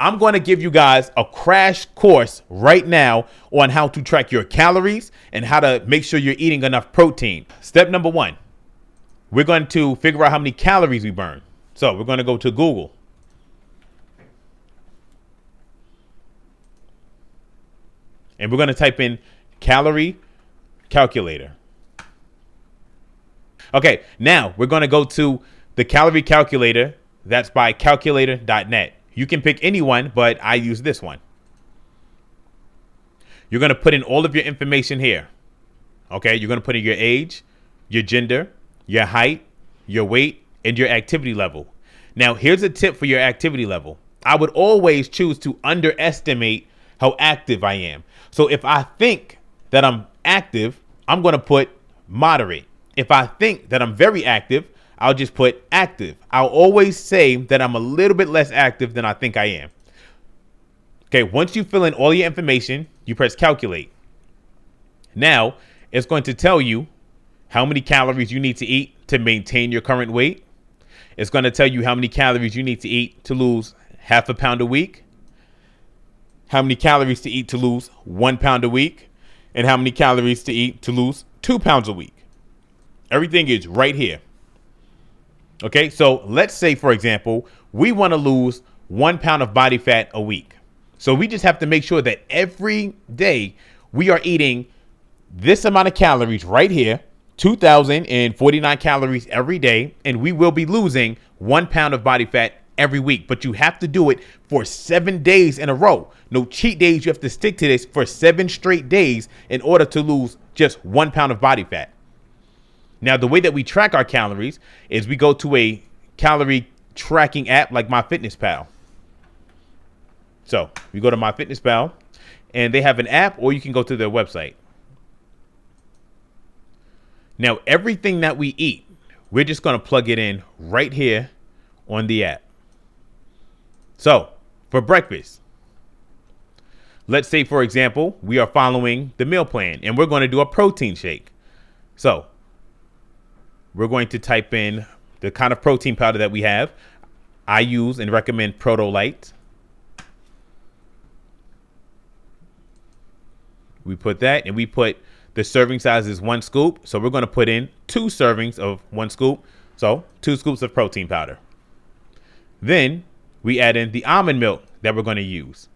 I'm going to give you guys a crash course right now on how to track your calories and how to make sure you're eating enough protein. Step number 1, we're going to figure out how many calories we burn. So we're going to go to Google. And we're going to type in calorie calculator. Okay, now we're going to go to the calorie calculator. That's by calculator.net. You can pick any one, but I use this one. You're going to put in all of your information here. Okay, you're going to put in your age, your gender, your height, your weight, and your activity level. Now, here's a tip for your activity level. I would always choose to underestimate how active I am. So if I think that I'm active, I'm going to put moderate. If I think that I'm very active, I'll just put active. I'll always say that I'm a little bit less active than I think I am. Okay, once you fill in all your information, you press calculate. Now, it's going to tell you how many calories you need to eat to maintain your current weight. It's going to tell you how many calories you need to eat to lose half a pound a week, how many calories to eat to lose 1 pound a week, and how many calories to eat to lose 2 pounds a week. Everything is right here. Okay, so let's say, for example, we want to lose 1 pound of body fat a week. So we just have to make sure that every day we are eating this amount of calories right here, 2,049 calories every day, and we will be losing 1 pound of body fat every week. But you have to do it for 7 days in a row. No cheat days. You have to stick to this for 7 straight days in order to lose just 1 pound of body fat. Now, the way that we track our calories is we go to a calorie tracking app like MyFitnessPal. So we go to MyFitnessPal and they have an app, or you can go to their website. Now, everything that we eat, we're just going to plug it in right here on the app. So for breakfast, let's say, for example, we are following the meal plan and we're going to do a protein shake. So we're going to type in the kind of protein powder that we have. I use and recommend Proto-Lite. We put that, and we put the serving size is 1 scoop. So we're going to put in 2 servings of 1 scoop. So 2 scoops of protein powder. Then we add in the almond milk that we're going to use.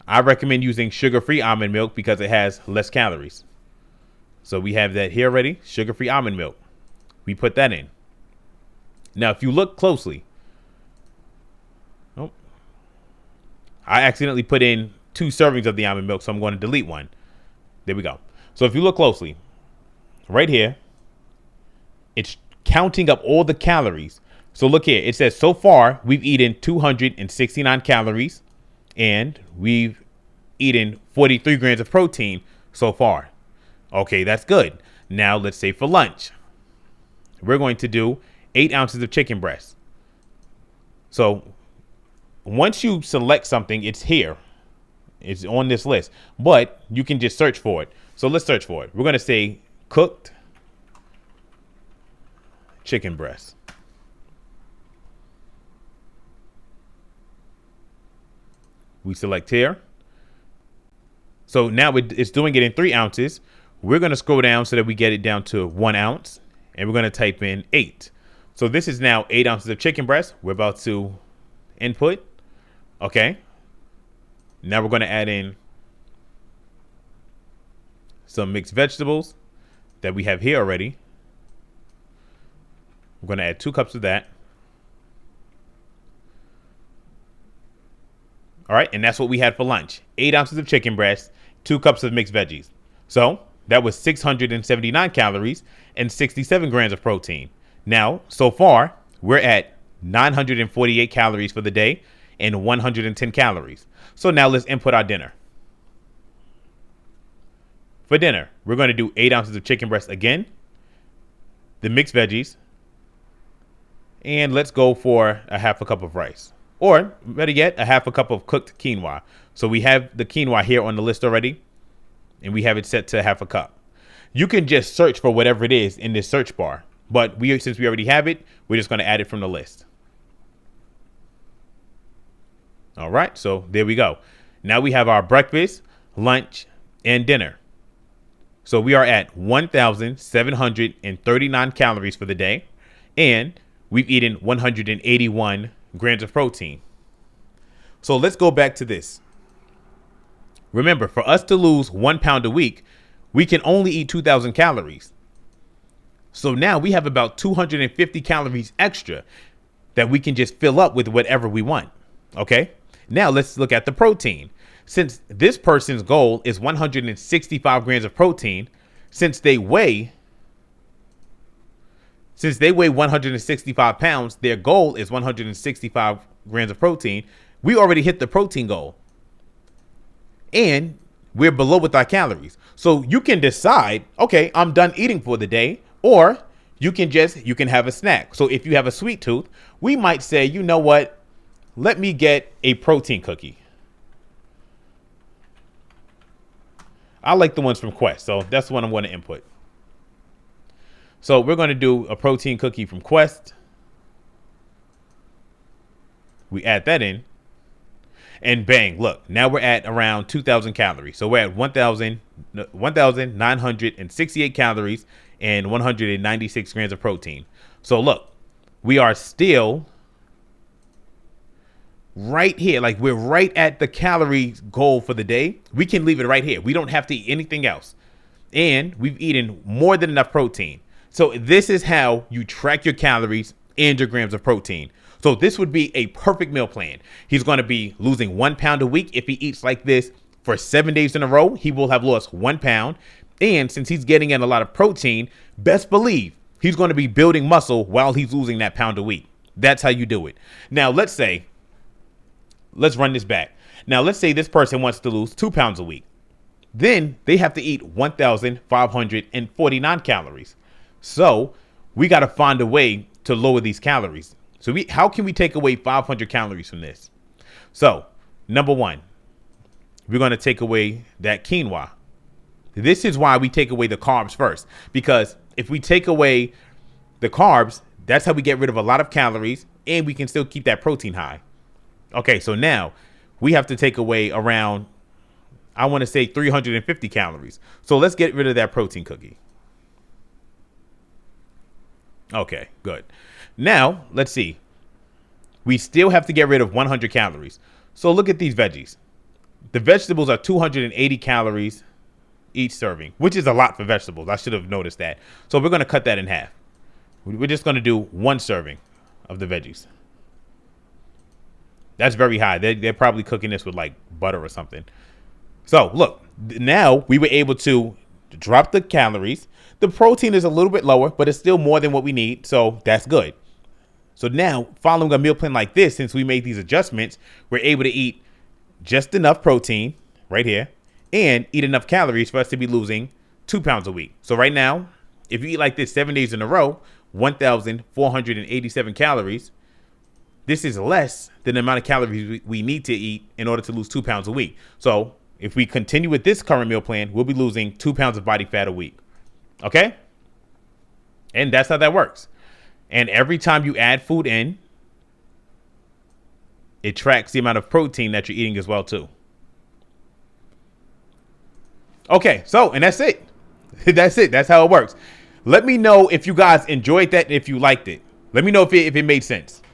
I recommend using sugar-free almond milk because it has less calories. So we have that here already, sugar-free almond milk. We put that in. Now, if you look closely, I accidentally put in 2 servings of the almond milk, so I'm going to delete 1. There we go. So if you look closely, right here, it's counting up all the calories. So look here. It says so far we've eaten 269 calories and we've eaten 43 grams of protein so far. Okay, that's good. Now let's say for lunch, we're going to do 8 ounces of chicken breast. So once you select something, it's here. It's on this list, but you can just search for it. So let's search for it. We're going to say cooked chicken breast. We select here. So now it's doing it in 3 ounces. We're going to scroll down so that we get it down to 1 ounce. And we're going to type in 8. So this is now 8 ounces of chicken breast. We're about to input. Okay. Now we're going to add in some mixed vegetables that we have here already. We're going to add 2 cups of that. All right. And that's what we had for lunch. 8 ounces of chicken breast, 2 cups of mixed veggies. So that was 679 calories and 67 grams of protein. Now, so far, we're at 948 calories for the day and 110 calories. So now let's input our dinner. For dinner, we're going to do 8 ounces of chicken breast again, the mixed veggies, and let's go for a half a cup of rice. Or, better yet, a half a cup of cooked quinoa. So we have the quinoa here on the list already, and we have it set to half a cup. You can just search for whatever it is in this search bar, but since we already have it, we're just going to add it from the list. All right, so there we go. Now we have our breakfast, lunch, and dinner. So we are at 1,739 calories for the day, and we've eaten 181 grams of protein. So let's go back to this. Remember, for us to lose 1 pound a week, we can only eat 2,000 calories. So now we have about 250 calories extra that we can just fill up with whatever we want. Okay, now let's look at the protein. Since this person's goal is 165 grams of protein, since they weigh 165 pounds, their goal is 165 grams of protein. We already hit the protein goal, and we're below with our calories. So you can decide, okay, I'm done eating for the day, or you can have a snack. So if you have a sweet tooth, we might say, you know what? Let me get a protein cookie. I like the ones from Quest, so that's the one I'm going to input. So we're going to do a protein cookie from Quest. We add that in, and bang, look, now we're at around 2,000 calories. So we're at 1,968 calories and 196 grams of protein. So look, we are still right here. Like, we're right at the calorie goal for the day. We can leave it right here. We don't have to eat anything else. And we've eaten more than enough protein. So this is how you track your calories and your grams of protein. So this would be a perfect meal plan. He's going to be losing 1 pound a week. If he eats like this for 7 days in a row, he will have lost 1 pound. And since he's getting in a lot of protein, best believe he's going to be building muscle while he's losing that pound a week. That's how you do it. Now, let's run this back. Now, let's say this person wants to lose 2 pounds a week. Then they have to eat 1,549 calories. So we got to find a way to lower these calories. So how can we take away 500 calories from this? So number one, we're going to take away that quinoa. This is why we take away the carbs first, because if we take away the carbs, that's how we get rid of a lot of calories, and we can still keep that protein high. Okay, so now we have to take away around, I want to say 350 calories. So let's get rid of that protein cookie. Okay, good. Now, let's see. We still have to get rid of 100 calories. So look at these veggies. The vegetables are 280 calories each serving, which is a lot for vegetables. I should have noticed that. So we're going to cut that in half. We're just going to do 1 serving of the veggies. That's very high. They're probably cooking this with like butter or something. So look, now we were able to drop the calories. The protein is a little bit lower, but it's still more than what we need. So that's good. So now, following a meal plan like this, since we made these adjustments, we're able to eat just enough protein right here and eat enough calories for us to be losing 2 pounds a week. So right now, if you eat like this 7 days in a row, 1,487 calories, this is less than the amount of calories we need to eat in order to lose 2 pounds a week. So if we continue with this current meal plan, we'll be losing 2 pounds of body fat a week. Okay? And that's how that works. And every time you add food in, it tracks the amount of protein that you're eating as well, too. Okay, so, and that's it. That's it. That's how it works. Let me know if you guys enjoyed that and if you liked it. Let me know if it made sense.